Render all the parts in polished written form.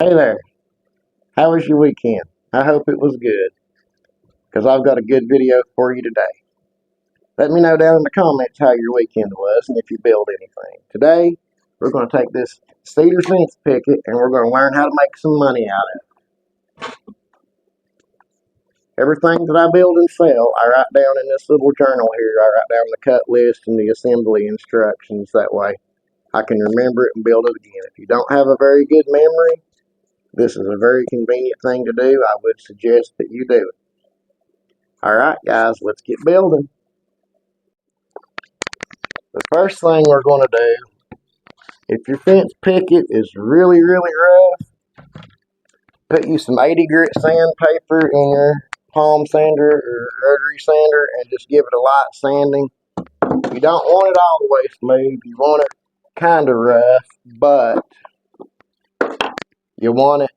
Hey there, how was your weekend? I hope it was good, because I've got a good video for you today. Let me know down in the comments how your weekend was and if you built anything. Today, we're going to take this cedar fence picket and we're going to learn how to make some money out of it. Everything that I build and sell, I write down in this little journal here. I write down the cut list and the assembly instructions. That way I can remember it and build it again. If you don't have a very good memory, this is a very convenient thing to do. I would suggest that you do it. Alright guys, let's get building. The first thing we're going to do, if your fence picket is really rough, put you some 80 grit sandpaper in your palm sander or rotary sander and just give it a light sanding. You don't want it all the way smooth. You want it kind of rough, but you want it,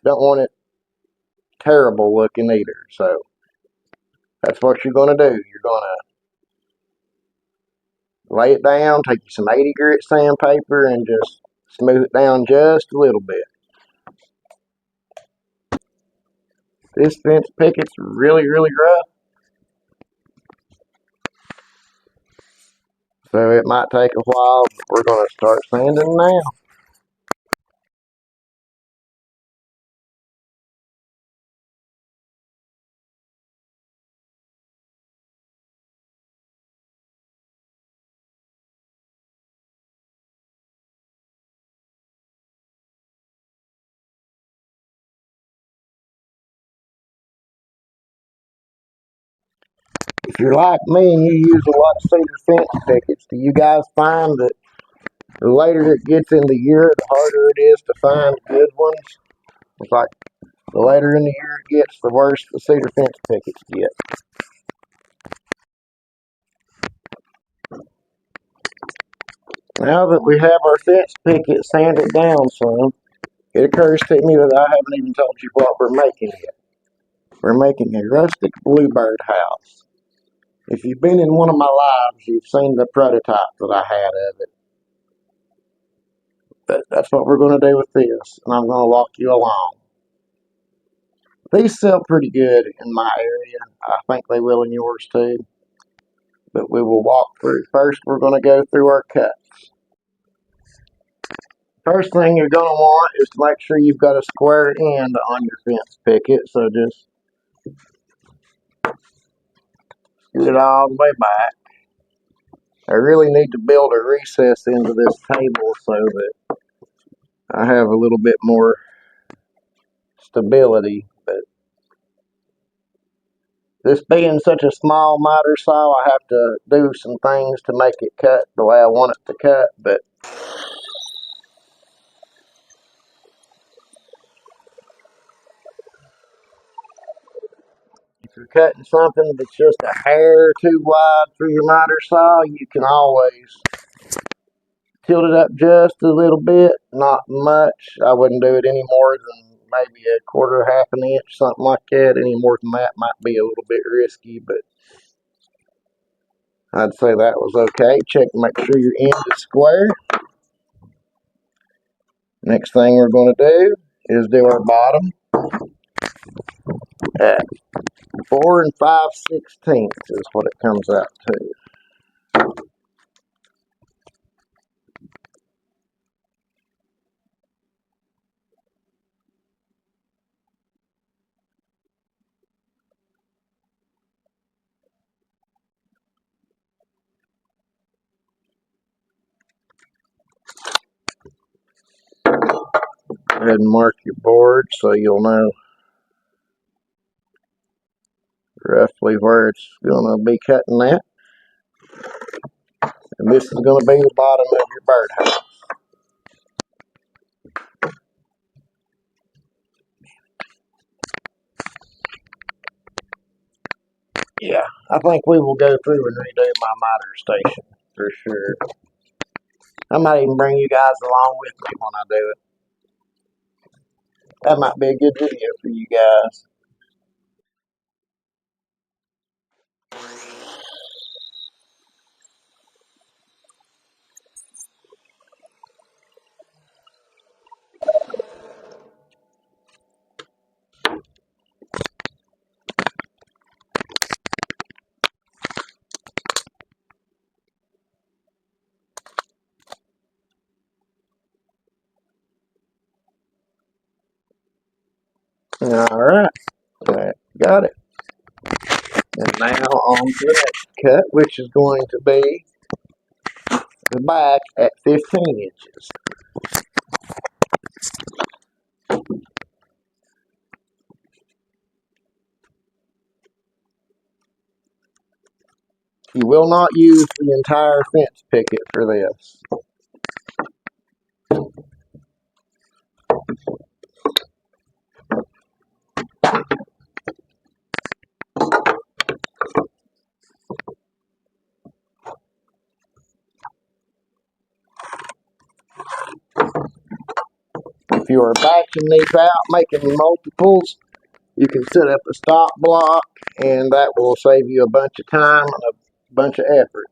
don't want it terrible looking either. So that's what you're going to do. You're going to lay it down, take you some 80 grit sandpaper and just smooth it down just a little bit. This fence picket's really rough, so it might take a while, but we're going to start sanding now. If you're like me and you use a lot of cedar fence pickets, do you guys find that the later it gets in the year, the harder it is to find good ones? It's like the later in the year it gets, the worse the cedar fence pickets get. Now that we have our fence picket sanded down some, it occurs to me that I haven't even told you what we're making yet. We're making a rustic bluebird house. If you've been in one of my lives, you've seen the prototype that I had of it. But that's what we're going to do with this, and I'm going to walk you along. These sell pretty good in my area. I think they will in yours too. But we will walk through. First, we're going to go through our cuts. First thing you're going to want is to make sure you've got a square end on your fence picket. So just get it all the way back. I really need to build a recess into this table so that I have a little bit more stability. But this being such a small miter saw, I have to do some things to make it cut the way I want it to cut. But if you're cutting something that's just a hair too wide for your miter saw, you can always tilt it up just a little bit, not much. I wouldn't do it any more than maybe a quarter, half an inch, something like that. Any more than that might be a little bit risky, but I'd say that was okay. Check to make sure your end is square. Next thing we're going to do is do our bottom at 4 5/16 is what it comes out to. Go ahead and mark your board so you'll know roughly where it's going to be cutting at. And this is going to be the bottom of your birdhouse. Yeah, I think we will go through and redo my miter station for sure. I might even bring you guys along with me when I do it. That might be a good video for you guys. Alright, got it. And now on to the next cut, which is going to be the back at 15 inches. You will not use the entire fence picket for this. If you are batching these out, making multiples, you can set up a stop block, and that will save you a bunch of time and a bunch of effort.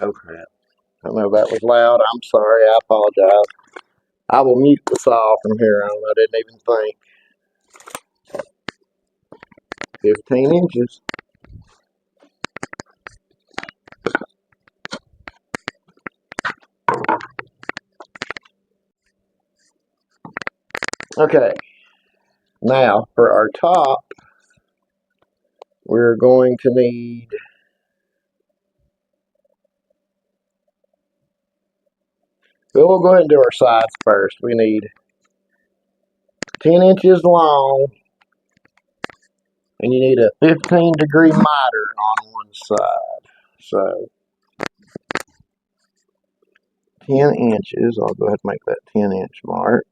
Oh crap. I know that was loud. I'm sorry. I apologize. I will mute the saw from here on. I didn't even think. 15 inches. Okay. Now, for our top, we're going to need, well, we'll go ahead and do our sides first. We need 10 inches long, and you need a 15-degree miter on one side. So, 10 inches, I'll go ahead and make that 10-inch mark.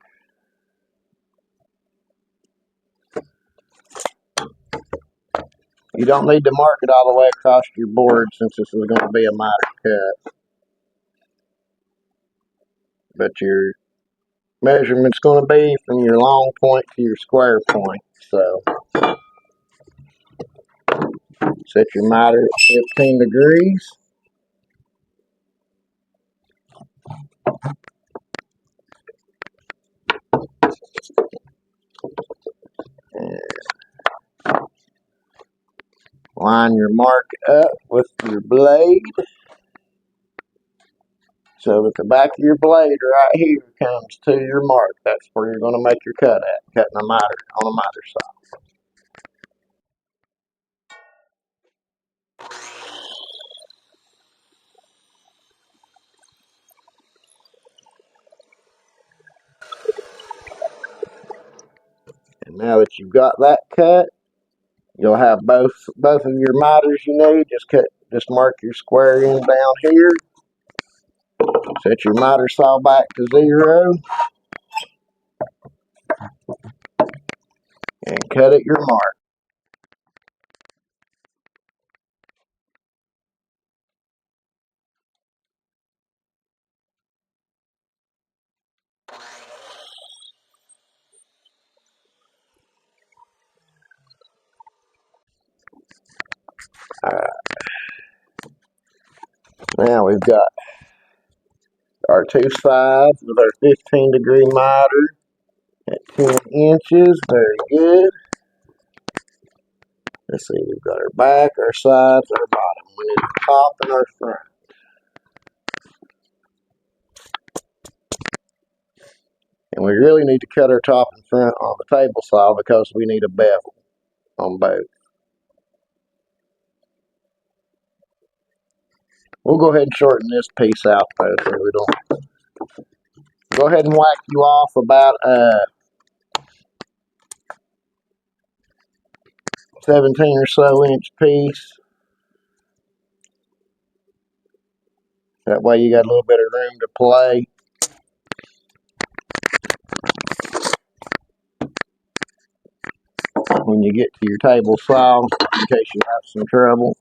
You don't need to mark it all the way across your board since this is going to be a miter cut. But your measurement's going to be from your long point to your square point. So, set your miter at 15 degrees. And line your mark up with your blade. So that the back of your blade right here comes to your mark. That's where you're going to make your cut at, cutting a miter on a miter saw. And now that you've got that cut, you'll have both of your miters you need. Just mark your square end down here. Set your miter saw back to 0 and cut at your mark. Alright. Now we've got our two sides with our 15-degree miter at 10 inches. Very good. Let's see, we've got our back, our sides, our bottom. We need our top and our front. And we really need to cut our top and front on the table saw because we need a bevel on both. We'll go ahead and shorten this piece out though, so we don't. Go ahead and whack you off about 17 or so inch piece. That way you got a little bit of room to play. When you get to your table saw, in case you have some trouble.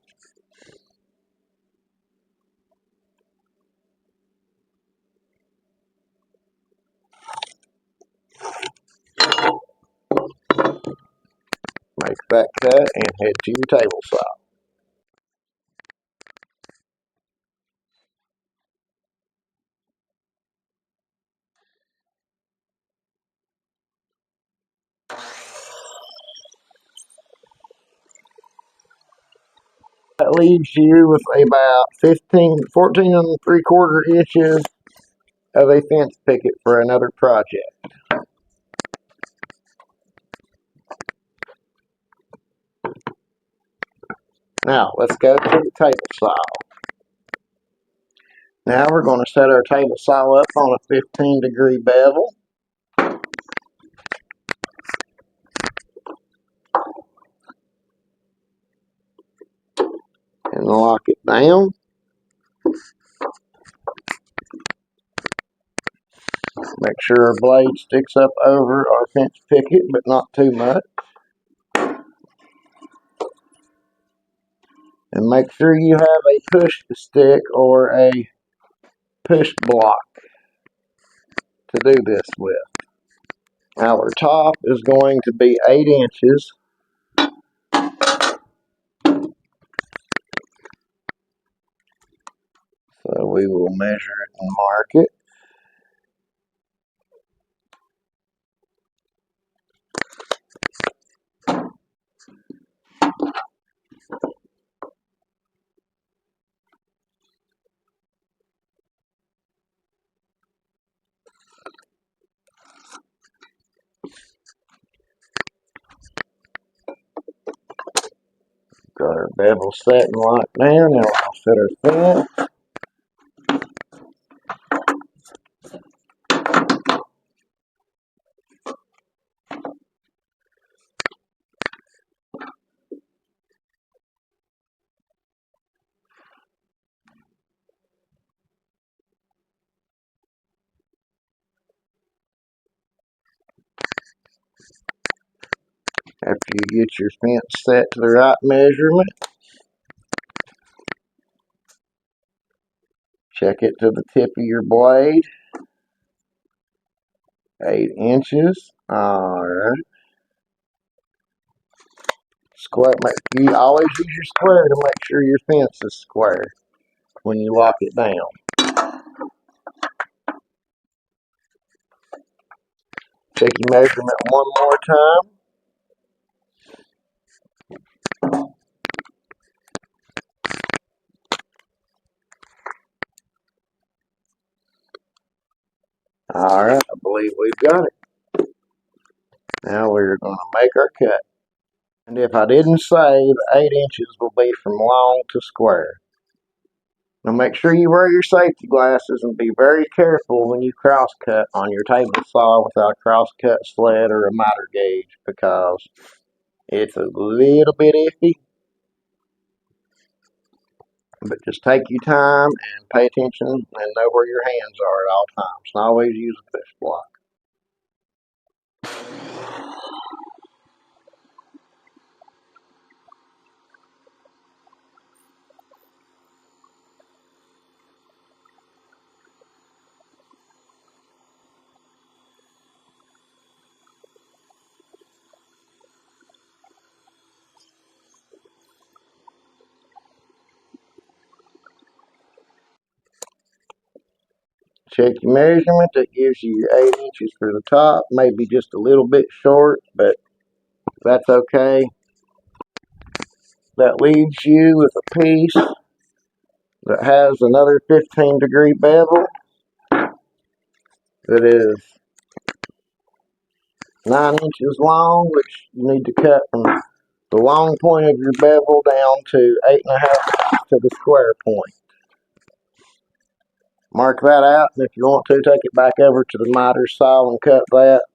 Make that cut and head to your table saw. That leaves you with about 14 and 3/4 inches of a fence picket for another project. Now, let's go to the table saw. Now we're going to set our table saw up on a 15-degree bevel. And lock it down. Make sure our blade sticks up over our fence picket, but not too much. And make sure you have a push stick or a push block to do this with. Our top is going to be 8 inches. So we will measure it and mark it. Got our bevel set and locked down. Now we'll set our fence. After you get your fence set to the right measurement, check it to the tip of your blade. 8 inches. Alright. Square. You always use your square to make sure your fence is square when you lock it down. Check your measurement one more time. Alright, I believe we've got it. Now we're going to make our cut. And if I didn't say, the 8 inches will be from long to square. Now make sure you wear your safety glasses and be very careful when you cross cut on your table saw without a cross cut sled or a miter gauge, because it's a little bit iffy. But just take your time and pay attention and know where your hands are at all times. And always use a push block. Check your measurement. That gives you your 8 inches for the top. Maybe just a little bit short, but that's okay. That leaves you with a piece that has another 15-degree bevel that is 9 inches long, which you need to cut from the long point of your bevel down to 8.5 inches to the square point. Mark that out, and if you want to, take it back over to the miter saw and cut that.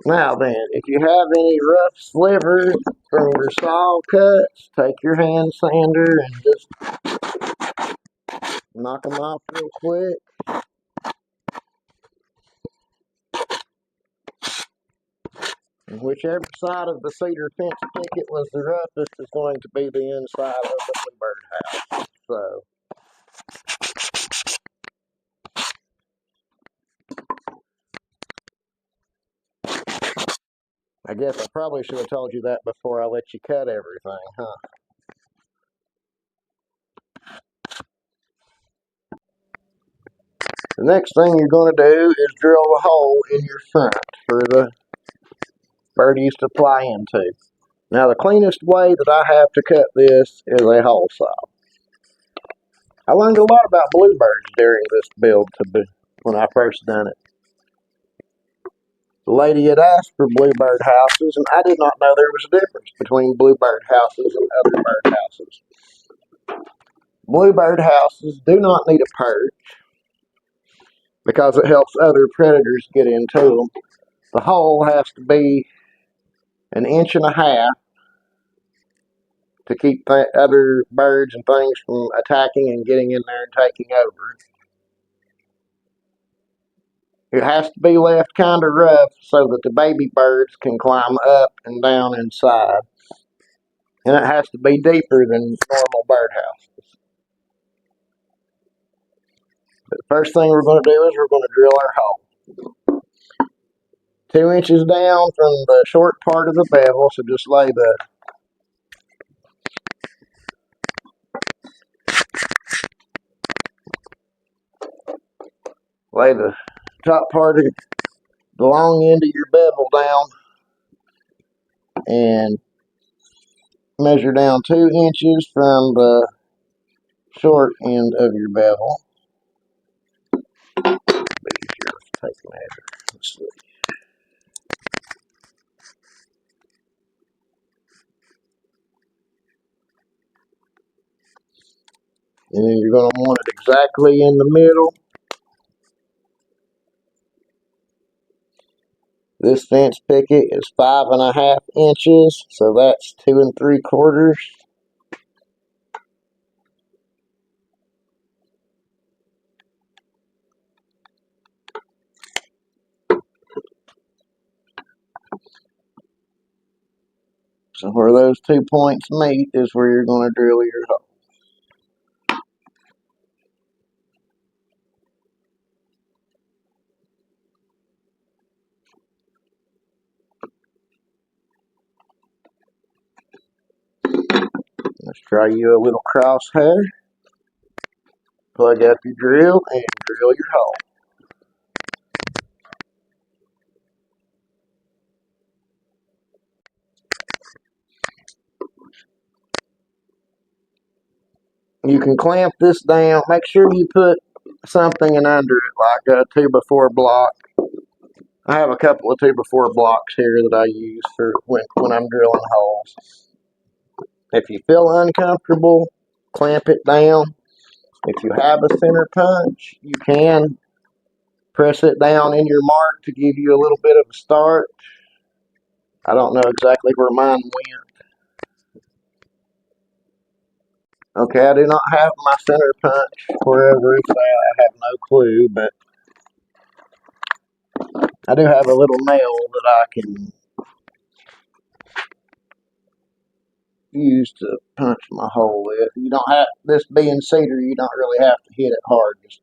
Now then, if you have any rough slivers from your saw cuts, take your hand sander and just knock them off real quick. Whichever side of the cedar fence picket was the roughest is going to be the inside of the bluebird house. So I guess I probably should have told you that before I let you cut everything, huh? The next thing you're going to do is drill a hole in your front for the birdies to fly into. Now the cleanest way that I have to cut this is a hole saw. I learned a lot about bluebirds during this build when I first done it. The lady had asked for bluebird houses, and I did not know there was a difference between bluebird houses and other bird houses. Bluebird houses do not need a perch because it helps other predators get into them. The hole has to be 1.5 inches to keep other birds and things from attacking and getting in there and taking over. It has to be left kind of rough so that the baby birds can climb up and down inside. And it has to be deeper than normal birdhouse. But the first thing we're going to do is we're going to drill our hole. 2 inches down from the short part of the bevel, so just lay the top part of the long end of your bevel down and measure down 2 inches from the short end of your bevel. Take a measure. Let's see. And then you're going to want it exactly in the middle. This fence picket is 5.5 inches, so that's 2 3/4. So where those 2 points meet is where you're going to drill your hole. Let's try you a little crosshair. Plug up your drill and drill your hole. You can clamp this down. Make sure you put something in under it, like a 2x4 block. I have a couple of 2x4 blocks here that I use for when I'm drilling holes. If you feel uncomfortable, clamp it down. If you have a center punch, you can press it down in your mark to give you a little bit of a start. I don't know exactly where mine went. Okay, I do not have my center punch wherever it's at. I have no clue, but I do have a little nail that I can use to punch my hole with. You don't have, this being cedar, you don't really have to hit it hard. Just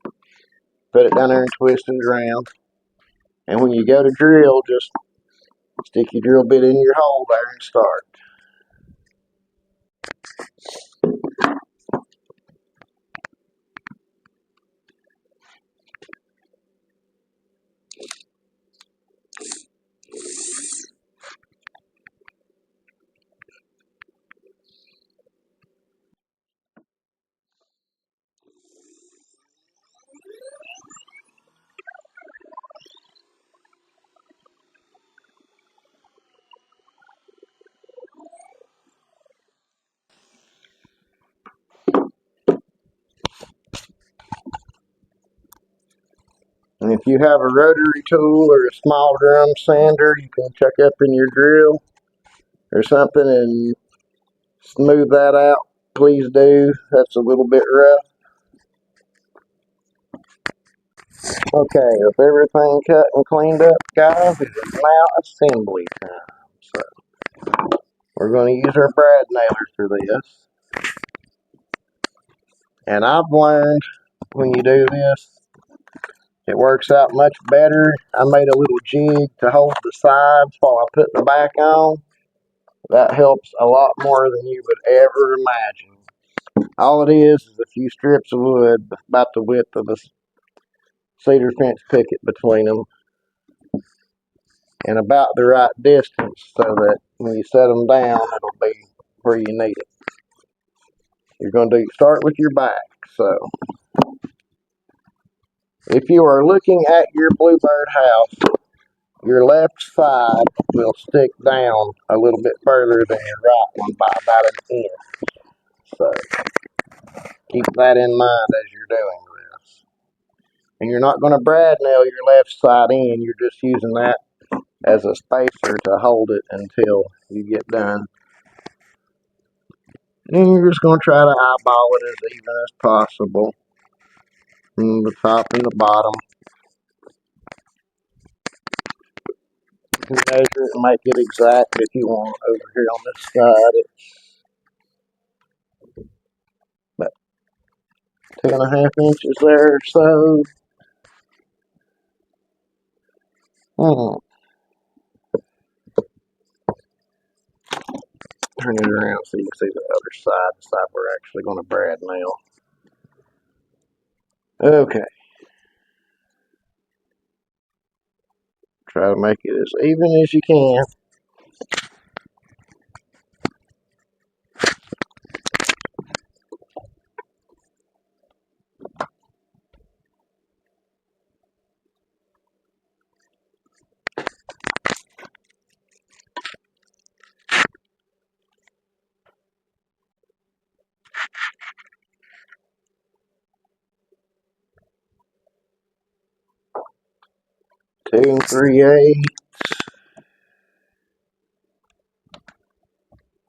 put it down there and twist it around. And when you go to drill, just stick your drill bit in your hole there and start. And if you have a rotary tool or a small drum sander, you can check up in your drill or something and smooth that out. Please do. That's a little bit rough. Okay, with everything cut and cleaned up, guys, it is now assembly time. So we're going to use our brad nailer for this. And I've learned when you do this, it works out much better. I made a little jig to hold the sides while I put the back on. That helps a lot more than you would ever imagine. All it is a few strips of wood about the width of a cedar fence picket between them and about the right distance so that when you set them down, it'll be where you need it. You're going to start with your back. So if you are looking at your bluebird house, your left side will stick down a little bit further than your right one by about an inch. So keep that in mind as you're doing this. And you're not going to brad nail your left side in. You're just using that as a spacer to hold it until you get done. And you're just going to try to eyeball it as even as possible from the top and the bottom. You can measure it and make it exact if you want. Over here on this side, it's about 2.5 inches there or so. Turn it around so you can see the other side, the side we're actually going to brad nail. Okay. Try to make it as even as you can. Two and 3/8.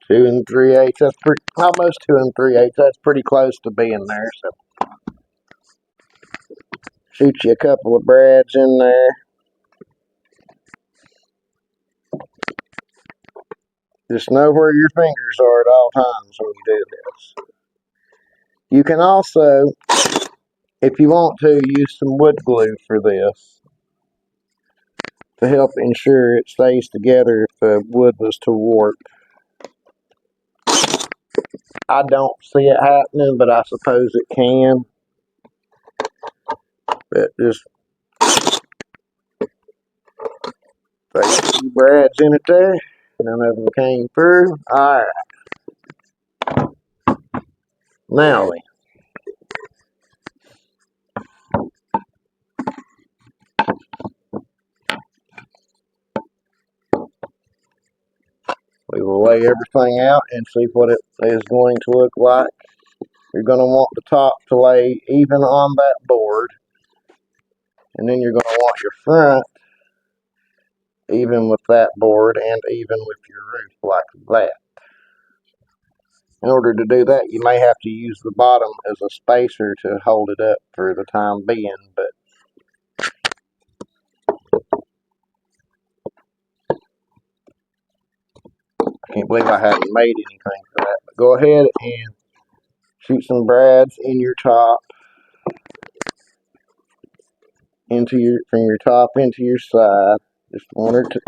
2 3/8. That's pretty, almost 2 3/8. That's pretty close to being there. So shoot you a couple of brads in there. Just know where your fingers are at all times when you do this. You can also, if you want to, use some wood glue for this to help ensure it stays together if the wood was to warp. I don't see it happening, but I suppose it can. But just throw a few brads in it there. None of them came through. Alright. Now then. We will lay everything out and see what it is going to look like. You're going to want the top to lay even on that board. And then you're going to want your front even with that board and even with your roof like that. In order to do that, you may have to use the bottom as a spacer to hold it up for the time being, but I can't believe I haven't made anything for that. But go ahead and shoot some brads in your top, from your top into your side. Just one or two.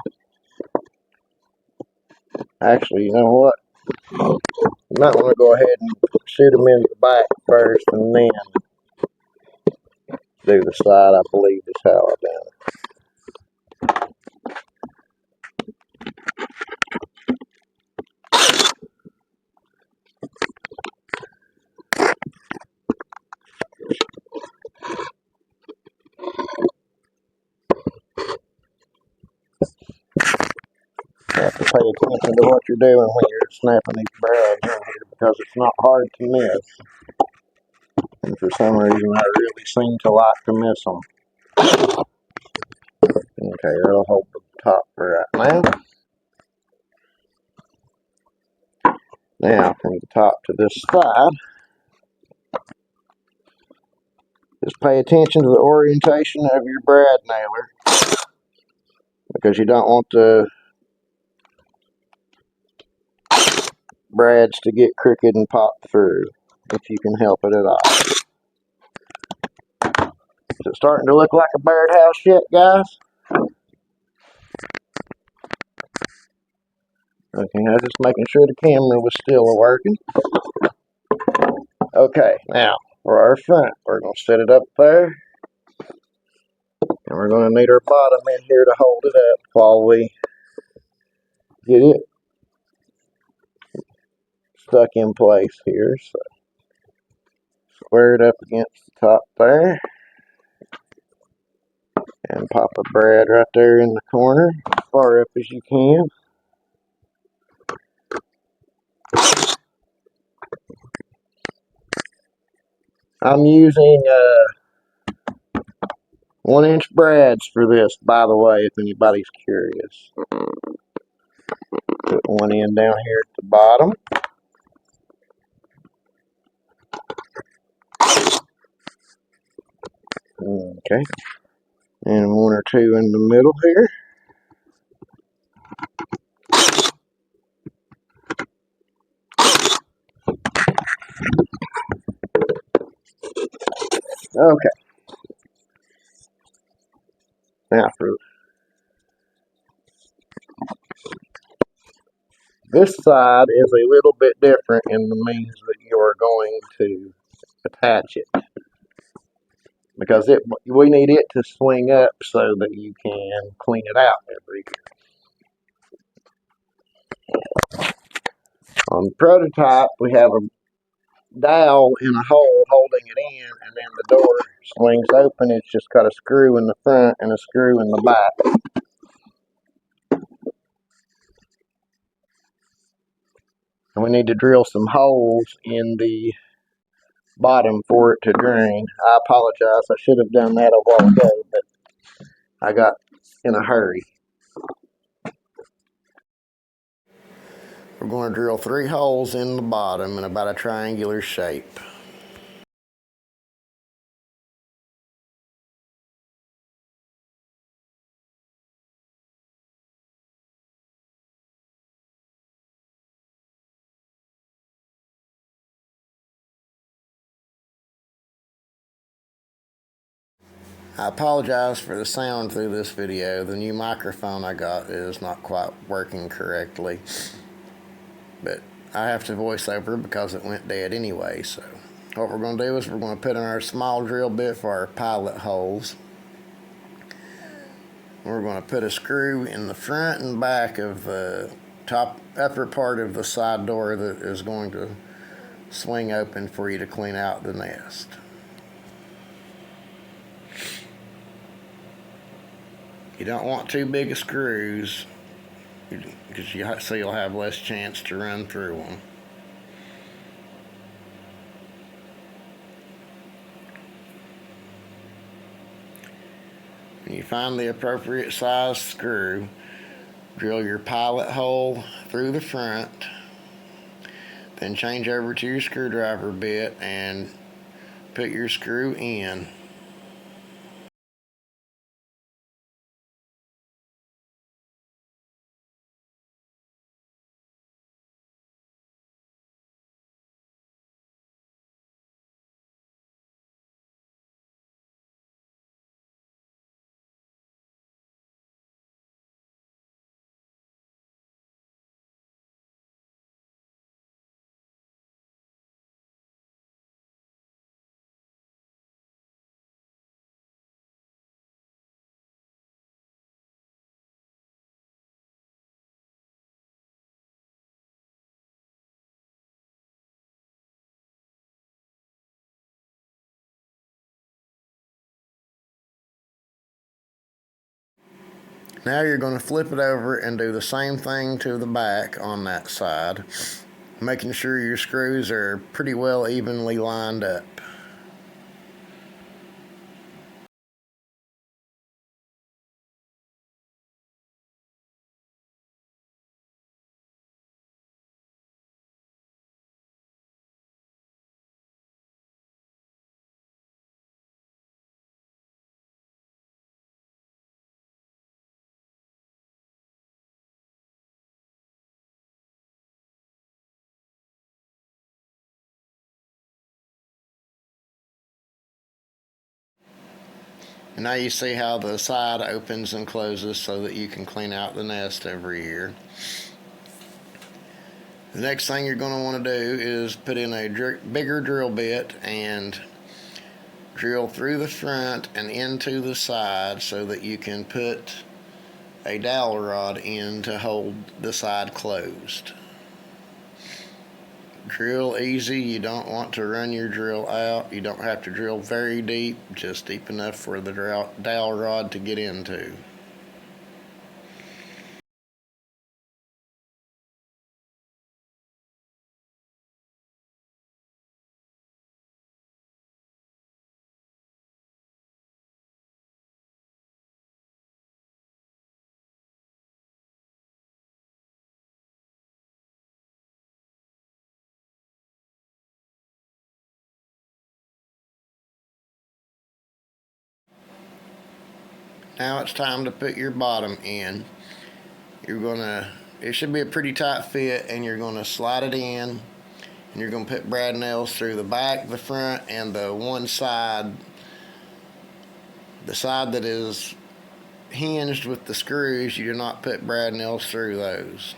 Actually, you know what? You might want to go ahead and shoot them in the back first and then do the side, I believe is how I done it. You have to pay attention to what you're doing when you're snapping these brads in here because it's not hard to miss. And for some reason, I really seem to like to miss them. Okay, that'll hold the top for right now. Now, from the top to this side, just pay attention to the orientation of your brad nailer because you don't want brads to get crooked and pop through, if you can help it at all. Is it starting to look like a birdhouse yet, guys? Okay, I was just making sure the camera was still working. Okay, now for our front, we're going to set it up there. And we're going to need our bottom in here to hold it up while we get it stuck in place here. So square it up against the top there. And pop a brad right there in the corner, as far up as you can. I'm using 1-inch brads for this, by the way, if anybody's curious. Put one end down here at the bottom. Okay. And one or two in the middle here. Okay. Now for this side is a little bit different in the means that you're going to attach it. Because we need it to swing up so that you can clean it out every year. On the prototype, we have a dowel in a hole holding it in, and then the door swings open. It's just got a screw in the front and a screw in the back. And we need to drill some holes in the bottom for it to drain. I apologize. I should have done that a while ago, but I got in a hurry. We're going to drill 3 holes in the bottom in about a triangular shape. I apologize for the sound through this video. The new microphone I got is not quite working correctly, but I have to voice over because it went dead anyway. So what we're going to do is we're going to put in our small drill bit for our pilot holes. We're going to put a screw in the front and back of the upper part of the side door that is going to swing open for you to clean out the nest. You don't want too big of screws because so you'll have less chance to run through them. When you find the appropriate size screw, drill your pilot hole through the front, then change over to your screwdriver bit and put your screw in. Now you're going to flip it over and do the same thing to the back on that side, making sure your screws are pretty well evenly lined up. And now you see how the side opens and closes so that you can clean out the nest every year. The next thing you're going to want to do is put in a bigger drill bit and drill through the front and into the side so that you can put a dowel rod in to hold the side closed. Drill easy. You don't want to run your drill out. You don't have to drill very deep, just deep enough for the dowel rod to get into. Now it's time to put your bottom in. It should be a pretty tight fit, and you're gonna slide it in, and you're gonna put brad nails through the back, the front, and the one side, the side that is hinged with the screws. You do not put brad nails through those.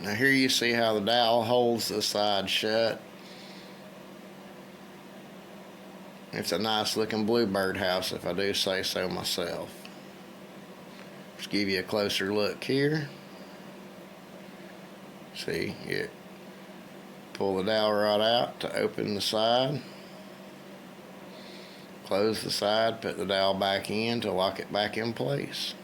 Now here you see how the dowel holds the side shut. It's a nice looking bluebird house, if I do say so myself. Let's give you a closer look here. See, you pull the dowel rod out to open the side. Close the side, put the dowel back in to lock it back in place.